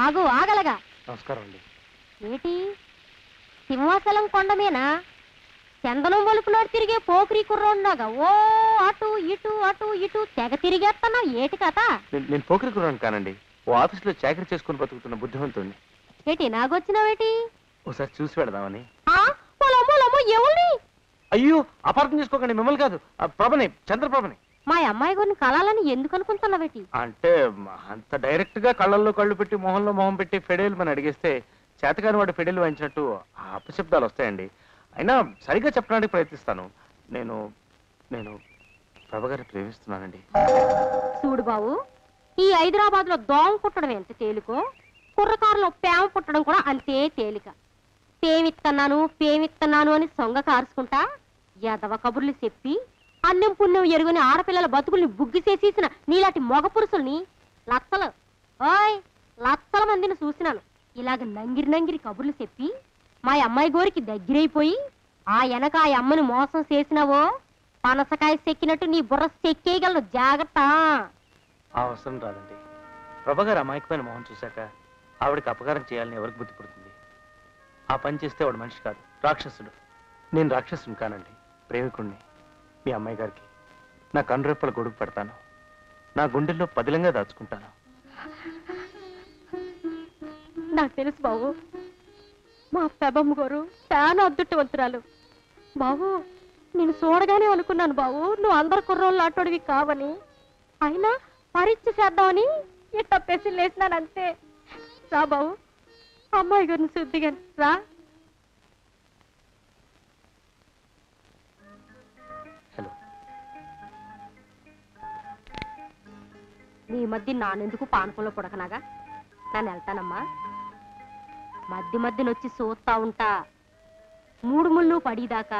ఆగు ఆగలగా. నమస్కారం అండి. ఏటి సింహాచలం కొండమేనా చందనం వలుపునాడు తిరిగే పోకిరీ కుర్రోండాగా ఓ అటు ఇటు అటు ఇటు తెగ తిరిగేస్తున్నా ఏటి కథ? నేను పోకిరీ కుర్రాను కానండి. ఓ ఆఫీస్లో చాకరీ చేసుకుని బతుకుతున్న బుద్ధిమంతుడిని. ఏటి నాగొచ్చినావేటి? ఒకసారి చూసి పెడదామని. ఎవరి? అయ్యో అపార్థం చేసుకోకండి, మిమ్మల్ని కాదు, ప్రభని, చంద్రప్రభని. మా అమ్మాయి గారిని కలాలని ఎందుకు అనుకుంటున్నావేటి? అంటే అంత డైరెక్ట్ గా కళ్ళల్లో కళ్ళు పెట్టి మొహంలో మొహం పెట్టి ఫెడేలు అని అడిగేస్తే చేతకాని వాడు ఫెడేలు వాయించినట్టు అపశబ్దాలు వస్తాయండి. అయినా సరిగ్గా చెప్పడానికి ప్రయత్నిస్తాను. నేను నేను ప్రభగారిని ప్రేమిస్తున్నానండి. చూడు బాబు, ఈ హైదరాబాద్ లో దోమ పుట్టడం ఎంత తేలికో కుర్రకారులో ప్రేమ పుట్టడం కూడా అంతే తేలిక. పేమిత్తన్నాను అని సొంగ కారుచుకుంటా యదవ కబుర్లు చెప్పి అన్నం పుణ్యం ఎరుగుని ఆడపిల్లల బతుకుల్ని బుగ్గిసేసేసిన నీలాంటి మొగ పురుషుల్ని లక్షల మందిని చూసినాను. ఇలాగ నంగిరి కబుర్లు చెప్పి మా అమ్మాయి గోరికి దగ్గరైపోయి ఆ వెనక ఆ అమ్మని మోసం చేసినావో పనసకాయ చెక్కినట్టు నీ బుర్ర చెక్కేయగలను, జాగ్రత్త. అవసరం రాదండి. ప్రభగారు అమాయకమైన మొహం చూశాక ఆవిడకి అపకారం చేయాలని ఎవరికి బుద్ధి పుడుతుంది? ఆ పని చేస్తే వాడు మనిషి కాదు, రాక్షసుడు. నేను రాక్షసుని కానండి, ప్రేమికుణ్ణి. మీ అమ్మాయి గారికి నా కనురెప్పల గొడుగు పెడతాను, నా గుండెల్లో పదిలంగా దాచుకుంటాను. నాకు తెలుసు బాబు, మా పెబమ్మ గారు చాలా అదృష్టవంతురాలు. బాబు నేను చూడగానే అనుకున్నాను బాబు నువ్వు అందరు కుర్రోళ్ళు ఆటోడివి కావని. అయినా పరీక్ష చేద్దామని ఇట్ట పెసిలు వేసినాను అంతే. రా బాబు, అమ్మాయి గారిని శుద్ధిగా రా. హలో. నీ మధ్య నానెందుకు పానకంలో పుడకనాగా? నన్ను వెళ్తానమ్మా. మధ్యనొచ్చి చూస్తా ఉంటా. 3 ముళ్ళు పడిదాకా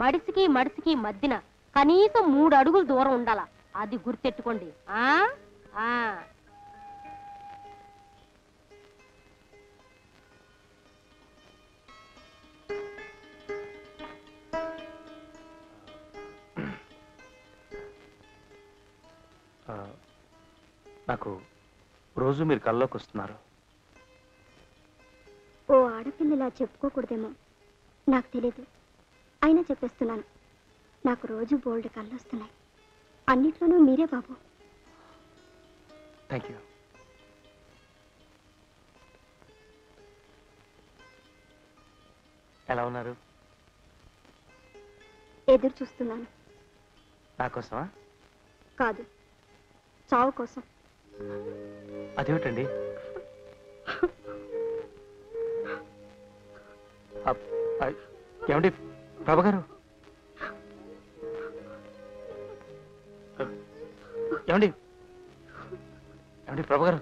మడిసికి మధ్యన కనీసం 3 అడుగులు దూరం ఉండాల. అది గుర్తెట్టుకోండి. నాకు రోజు మీరు కల్లోకి వస్తున్నారు. ఓ ఆడపిల్లలా చెప్పుకోకూడదేమో నాకు తెలీదు, అయినా చెప్పేస్తున్నాను. నాకు రోజు బోల్డ్ కళ్ళు వస్తున్నాయి. అన్నిట్లోనూ మీరే బాబు. Thank you. ఎలా ఉన్నారు? ఎదురు చూస్తున్నాను. నా కోసమా? కాదు, చావు కోసం. అదేమిటండి? ఏమండి ప్రభగారు? ఏమండి ప్రభగారు?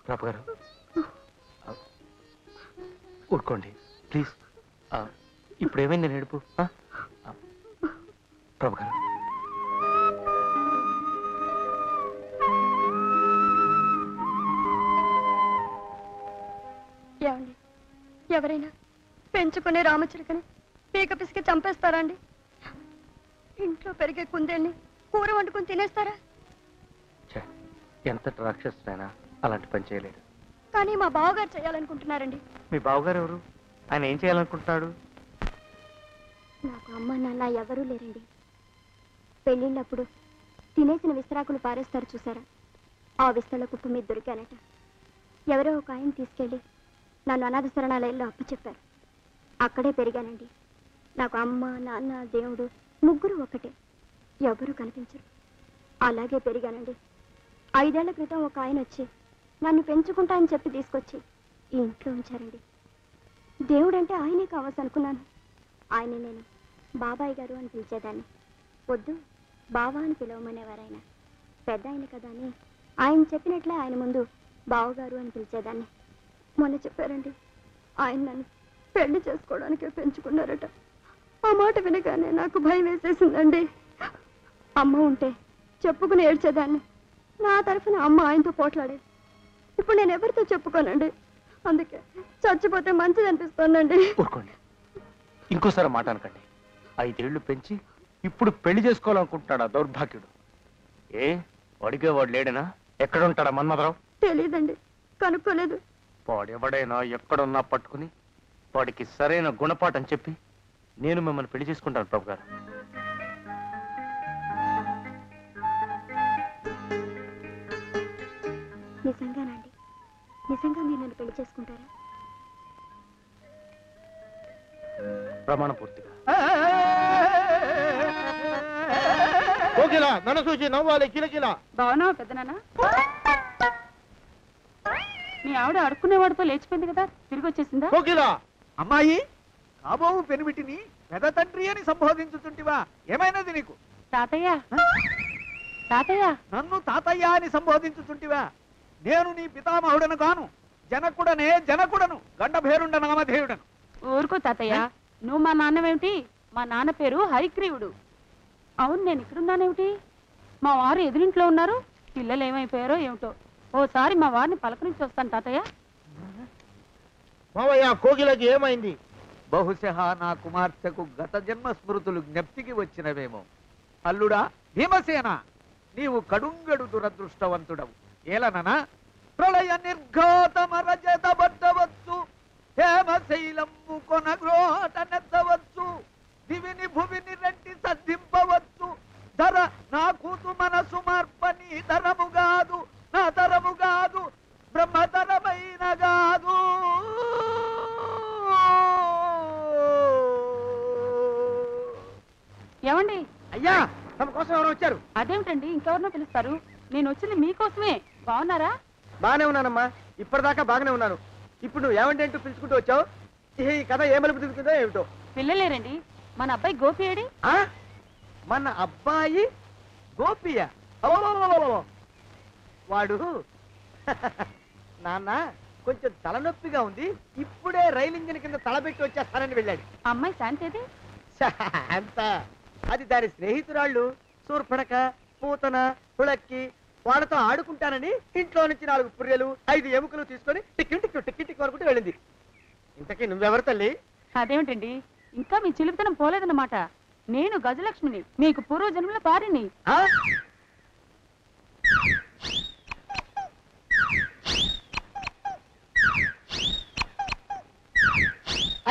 ప్రభగారు ఊరుకోండి ప్లీజ్. ఇప్పుడు ఏమైంది నేను ఏడుపు? ప్రభగారు ఏమండి, ఎవరైనా పెంచుకునే రామచిలుకని పీక పిసికి చంపేస్తారా అండి? ఇంట్లో పెరిగే కుందేల్ని కూర వండుకుని తినేస్తారా? ఎంత రాక్షసుడైనా అలాంటి పని చేయలేడు. కానీ మా బావగారు చేయాలనుకుంటున్నారండి. మీ బావగారు ఎవరు? ఆయన ఏం చేయాలనుకుంటున్నాడు? నాకు అమ్మ నాన్న ఎవరూ లేరండి. పెళ్ళిళ్ళప్పుడు తినేసిన విస్తరాకులు పారేస్తారు చూసారా, ఆ విస్తల కుప్ప మీద దొరికానట. ఎవరో ఒక ఆయన తీసుకెళ్ళి నన్ను అనాథ శరణాలయంలో అప్పచెప్పారు. అక్కడే పెరిగానండి. నాకు అమ్మ నాన్న దేవుడు ముగ్గురు ఒకటే, ఎవరు కనిపించరు. అలాగే పెరిగానండి. 5 ఏళ్ల క్రితం ఒక ఆయన వచ్చి నన్ను పెంచుకుంటా అని చెప్పి తీసుకొచ్చి ఈ ఇంట్లో ఉంచారండి. దేవుడంటే ఆయనే కావాల్సి అనుకున్నాను. ఆయన నేను బాబాయ్ గారు అని పిలిచేదాన్ని. వద్దు బావా అని పిలవమనేవారు. ఆయన పెద్ద ఆయన కదా అని ఆయన చెప్పినట్లే ఆయన ముందు బావగారు అని పిలిచేదాన్ని. మొన్న చెప్పారండి, ఆయన నన్ను పెళ్లి చేసుకోవడానికే పెంచుకున్నారట. ఆ మాట వినగానే నాకు భయం వేసేసిందండి. అమ్మ ఉంటే చెప్పుకుని ఏడ్చేదాన్ని. నా తరఫున అమ్మ ఆయనతో పోట్లాడేది. ఇప్పుడు నేను ఎవరితో చెప్పుకోనండి. అందుకే చచ్చిపోతే మంచిది అనిపిస్తోందండి. ఊరుకోండి, ఇంకోసారి మాట అనకండి. 5 ఏళ్లు పెంచి ఇప్పుడు పెళ్లి చేసుకోవాలనుకుంటున్నాడు ఆ దౌర్భాగ్యుడు. ఏ అడిగేవాడు లేడేనా? ఎక్కడ ఉంటాడా మన్మధరావు? తెలీదండి, కనుక్కోలేదు. వాడెవడైనా ఎక్కడున్నా పట్టుకుని వాడికి సరైన గుణపాఠం చెప్పి నేను మిమ్మల్ని పెళ్లి చేసుకుంటాను ప్రభు గారు. నిజంగానండి? నిజంగా మీరు నన్ను పెళ్లి చేసుకుంటారా? ప్రమాణ పూర్తిగా. కోకిల నన్ను చూసి నవ్వాలి కిలకిల. బాగున్నావా పెద్దనాన్న? మీ ఆవిడ అడుక్కునేవాడితో లేచిపోయింది కదా, తిరిగి వచ్చేసిందా? కోకిల అమ్మాయి, కాబోవు పెనిమిటిని పెద్ద తండ్రి అని సంబోధించుతుంటివా? ఏమైనది నీకు? తాతయ్య తాతయ్య నన్ను తాతయ్య అని సంబోధించుతుంటివా? నేను నీ పితామహుడను కాను, జనకుడను, గండభేరుండ నామధేయుడను. ఊరుకో తాతయ్య, నువ్వు మా నాన్నవేమిటి? మా నాన్న పేరు హరిగ్రీవుడు. అవును, నేను ఇక్కడున్నానేమిటి? మా వారు ఎదురింట్లో ఉన్నారు, పిల్లలు ఏమైపోయారో ఏమిటో. ఓసారి మా వారిని పలకరించి వస్తాను తాతయ్య. మావయ్య కోకిలకి ఏమైంది? బహుశః నా కుమార్తెకు గత జన్మ స్మృతులు జ్ఞప్తికి వచ్చినవేమో. అల్లుడా భీమసేన, నీవు కడుంగడు దురదృష్టవంతుడవు. ఏలననా ప్రళయ నిర్ఘాతమరజతబట్టవచ్చు, హేమశైలంబు కొనగ్రోట నెత్తవచ్చు, దివిని భువిని రెడ్డి సద్దింపవచ్చు. ధర నా కూతు మనసు మార్పని ధరము కాదు, నా తరము కాదు, బ్రహ్మతరమైన కాదు. ఏమండి? అయ్యా తమ కోసం ఎవరు వచ్చారు? అదేమిటండి, ఇంకెవరినో పిలుస్తారు? నేను వచ్చింది మీకోసమే. బాగున్నారా? బాగానే ఉన్నానమ్మా, ఇప్పటిదాకా బాగానే ఉన్నాను. ఇప్పుడు నువ్వు ఏమంటే అంటూ పిలుచుకుంటూ వచ్చావు? ఈ కథ ఏ మలుపు తిరుగుతుందో ఏమిటో. పిల్లలేరండి. మన అబ్బాయి గోపి ఏడి? ఆ? మన అబ్బాయి గోపియ? అబ్బబ్బబ్బబ్బబ్బ. వాడు నాన్న కొంచెం తలనొప్పిగా ఉంది, ఇప్పుడే రైలు ఇంజిన్ కింద తలబెట్టి వచ్చేస్తానని వెళ్ళాడు. అమ్మాయి శాంతేది? అంత అది దాని స్నేహితురాళ్ళు సూర్పణక, పూతన, పుళక్కి, వాళ్ళతో ఆడుకుంటానని ఇంట్లో నుంచి 4 పుర్రెలు 5 ఎముకలు తీసుకొని టిక్కి అనుకుంటూ వెళ్ళింది. ఇంతకీ నువ్వెవరు తల్లి? అదేమిటండి, ఇంకా మీ చిలుపుతనం పోలేదన్నమాట. నేను గజలక్ష్మిని, మీకు పూర్వజన్మల భార్యని. ఆ?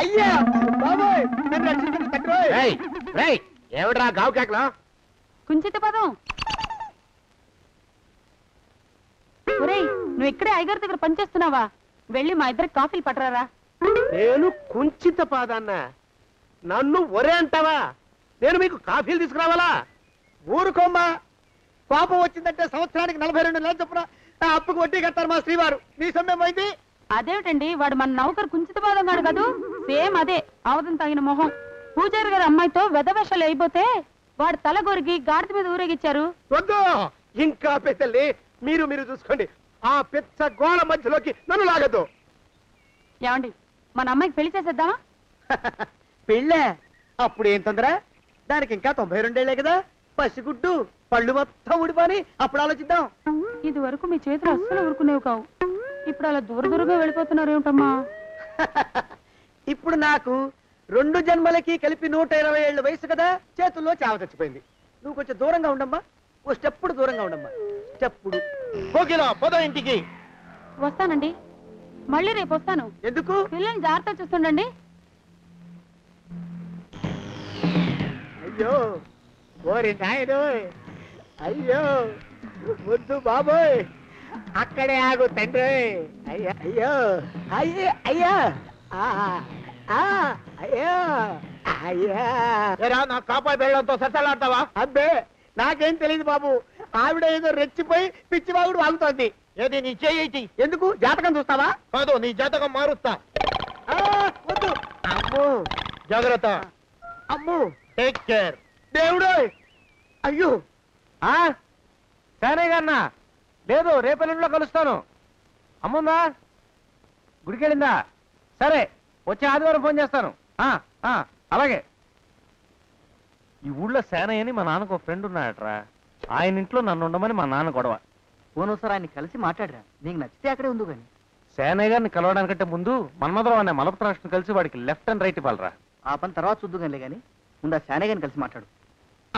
అయ్యా బాబోయ్, నన్ను రక్షించండి తండ్రోయ్. ఏమిట్రా గావు కేకలా? కుంచిత పదం. ఒరేయ్, నువ్వు ఇక్కడే అయ్యగారి దగ్గర పనిచేస్తున్నావా? వెళ్ళి మా ఇద్దరికి కాఫీలు పట్టరారా. నేను కుంచిత పాదాన్న, నన్ను ఒరే అంటావా? నేను మీకు కాఫీలు తీసుకురావాలా? ఊరుకోమ్మా, కోపం వచ్చిందంటే సంవత్సరానికి 42 నెలలు చొప్పున ఆ అప్పుకు వడ్డీ కట్టారు మా శ్రీవారు. నీ సొమ్మేం పోయింది? అదేమిటండి, వాడు మన నౌకరు కుంచిత పాదం కాడు కదూ? సేమ్ అదే, అవధం తగిన మొహం. పూజారి గారి అమ్మాయితో వెధవేషాలు అయిపోతే వాడు తల గొరిగి గాడిద మీద ఊరేగిచ్చారు. వద్దు, ఇంకా పెద్దల్ని మీరు చూసుకోండి. ఆ పెద్ద గోళ మధ్యలోకి నన్ను లాగద్దు. ఏమండి, మన అమ్మాయికి పెళ్లి చేసేద్దామా? పెళ్ళే? అప్పుడు ఏం తొందర? దానికి ఇంకా 92 కదా. పసిగుడ్డు పళ్ళు మొత్తం ఊడిపోని అప్పుడు ఆలోచిద్దాం. ఇది వరకు మీ చేతులు అస్సలు ఊరుకునేవి కావు. ఇప్పుడు అలా దూరంగా వెళ్ళిపోతున్నారు ఏమిటమ్మా? ఇప్పుడు నాకు 2 జన్మలకి కలిపి 120 ఏళ్ళ వయసు కదా, చేతుల్లో చావ చచ్చిపోయింది. నువ్వు కొంచెం దూరంగా ఉండమ్మా, ఓ స్టెప్పుడు దూరంగా ఉండమ్మా. స్టెప్పుడు పోదా ఇంటికి. వస్తానండి, మళ్ళీ రేపు వస్తాను. ఎందుకు? పిల్లల్ని జాగ్రత్త చూస్తుండండి. అయ్యో ఓరి నాయను, అయ్యో ముద్దు బాబోయ్, అక్కడే ఆగు తండ్రి. అయ్యా అయ్యో అయ్యా అయ్యో అయ్యా. నా కాపాయి బెళ్ళంతో సత్తలాడతావా? అబ్బే, నాకేం తెలియదు బాబు. ఆవిడ ఏదో రెచ్చిపోయి పిచ్చివాగుడు వాగుతోంది. ఏది నీ చేయి? ఎందుకు? జాతకం చూస్తావా? కాదు, నీ జాతకం మారుస్తా. వద్దు. అమ్మో, జాగ్రత్త. అమ్మో, టేక్ కేర్. దేవుడు, అయ్యో. సరే గన్నా, లేదు రేపెల్లుండిలో కలుస్తాను. అమ్ముందా? గుడికెళ్ళిందా? సరే, వచ్చే ఆదివారం ఫోన్ చేస్తాను. అలాగే. ఈ ఊళ్ళో సేనయ్య అని మా నాన్నకు ఒక ఫ్రెండ్ ఉన్నాడట్రా. ఆయన ఇంట్లో నన్ను ఉండమని మా నాన్న గొడవ. పోనోసారి ఆయన కలిసి మాట్లాడరా, నీకు నచ్చితే అక్కడే ఉండు కానీ. సేనయ్య గారిని కలవడానికంటే ముందు మన్మధరావు అనే మలపతి రాష్ట్రం కలిసి వాడికి లెఫ్ట్ అండ్ రైట్ ఇవ్వాలరా. ఆ పని తర్వాత చూద్దు కానీ ముందు ఆ శానే గారిని కలిసి మాట్లాడు.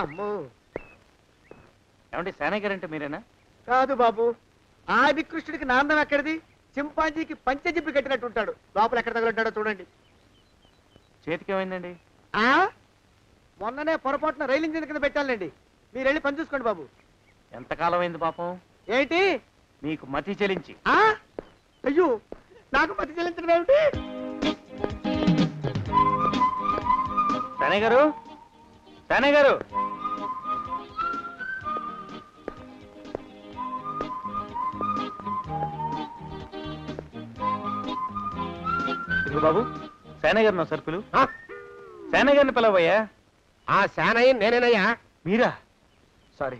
అమ్మో, ఏమంటే సేనయ్య గారు అంటే మీరేనా? కాదు బాబు, ఆది కృష్ణుడికి నాందం ఎక్కడిది? చింపాంజీకి పంచజిప్పి కట్టినట్టు ఉంటాడు. లోపల ఎక్కడ తగులుంటాడో చూడండి. చేతికి ఏమైందండి? ఆ మొన్ననే పొరపాటున రైలు ఇంజిన్ కింద పెట్టాలండి. మీరు వెళ్ళి పని చూసుకోండి బాబు. ఎంతకాలం అయింది పాపం? ఏంటి మీకు మతి చెలించి? అయ్యో, నాకు మతి చెల్లించడం ఏమిటి? సేనయ్య గారు, సేనయ్య గారు! ఇదిగో బాబు, సేనయ్య గారు నా సరుకులు. సేనయ్య గారిని పిలవయ్యా. ఆ శానయ్య నేనేనయ్యా. మీరా? సారీ,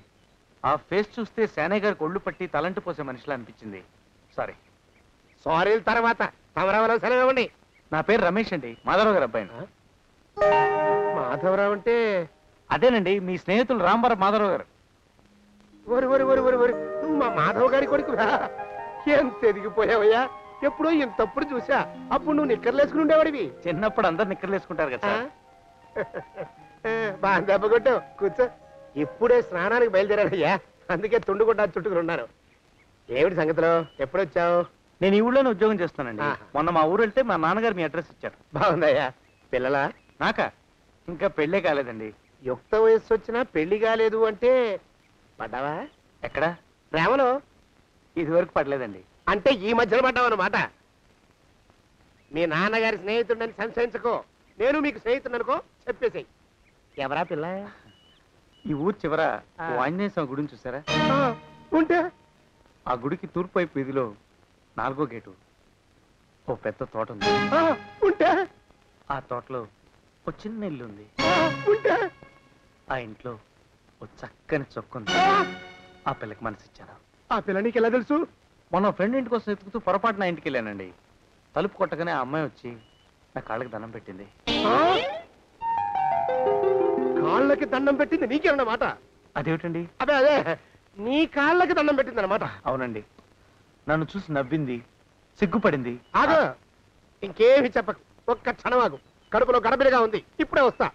ఆ ఫేస్ చూస్తే సేనయ్య గారికి ఒళ్ళు పట్టి తలంటి పోసే మనిషిలా అనిపించింది. సారీ. సారీల తర్వాత తమరావరావు సెలవివ్వండి. నా పేరు రమేష్ అండి, మాధవరావు గారు అబ్బాయిని. మాధవరావు అంటే అదేనండి, మీ స్నేహితులు రాంబారావు మాధవరావు గారు. ఒరి ఒరి ఒరి ఒరి ఒరి నువ్వు మా మాధవ్ గారి కొడుకురా? ఎంత ఎదిగిపోయావయ్యా. ఎప్పుడో ఇంతప్పుడు చూసా. అప్పుడు నువ్వు నిక్కర్లేసుకుని ఉండేవాడివి. చిన్నప్పుడు అందరు నిక్కర్లు వేసుకుంటారు కదా సార్. బాగా దెబ్బ కొట్టావు. కూర్చో. ఇప్పుడే స్నానానికి బయలుదేరాడయ్యా, అందుకే తుండుకుంటా చుట్టుకుని ఉన్నారు. ఏమిటి సంగతిలో? ఎప్పుడొచ్చావు? నేను ఈ ఊళ్ళోనే ఉద్యోగం చేస్తానండి. ఆహా. మొన్న మా ఊరు వెళ్తే మా నాన్నగారు మీ అడ్రస్ ఇచ్చారు. బాగుందయ్యా. పిల్లలా? నాకా? ఇంకా పెళ్ళే కాలేదండి. యుక్త వయస్సు వచ్చినా పెళ్లి కాలేదు అంటే పడ్డావా? ఎక్కడ? ప్రేమలో? ఇది వరకు పడలేదండి. అంటే ఈ మధ్యలో పడ్డావన్నమాట. మీ నాన్నగారి స్నేహితుడని సంశయించుకో. నేను మీకు స్నేహితుడనుకో, చెప్పేసాయి. ఎవరా పిల్ల? ఈ ఊరు చివర ఓ ఆంజనేయ స్వామి గుడిని చూసారా? ఉంటే ఆ గుడికి తూర్పు వైపు వీధిలో 4వ గేటు ఓ పెద్ద తోట ఉంది. ఉంటే ఆ తోటలో ఓ చిన్న ఇల్లు ఉంది. ఉంటే ఆ ఇంట్లో ఓ చక్కని చొక్కుంది. ఆ పిల్లకి మనసిచ్చాను. ఆ పిల్ల నీకు ఎలా తెలుసు? మొన్న ఫ్రెండ్ ఇంటి కోసం ఎత్తుకుతూ పొరపాటు నా ఇంటికి వెళ్ళానండి. తలుపు కొట్టగానే ఆ అమ్మాయి వచ్చి నా కాళ్ళకి దండం పెట్టింది. కాళ్ళకి దండం పెట్టింది నీకేనమాట? అదేమిటండి? అదే అదే, నీ కాళ్ళకి దండం పెట్టింది అనమాట. అవునండి. నన్ను చూసి నవ్వింది, సిగ్గుపడింది. ఆగు, ఇంకేమి చెప్పకు. ఒక్క క్షణం ఆగు. కడుపులో గడబిడగా ఉంది, ఇప్పుడే వస్తా.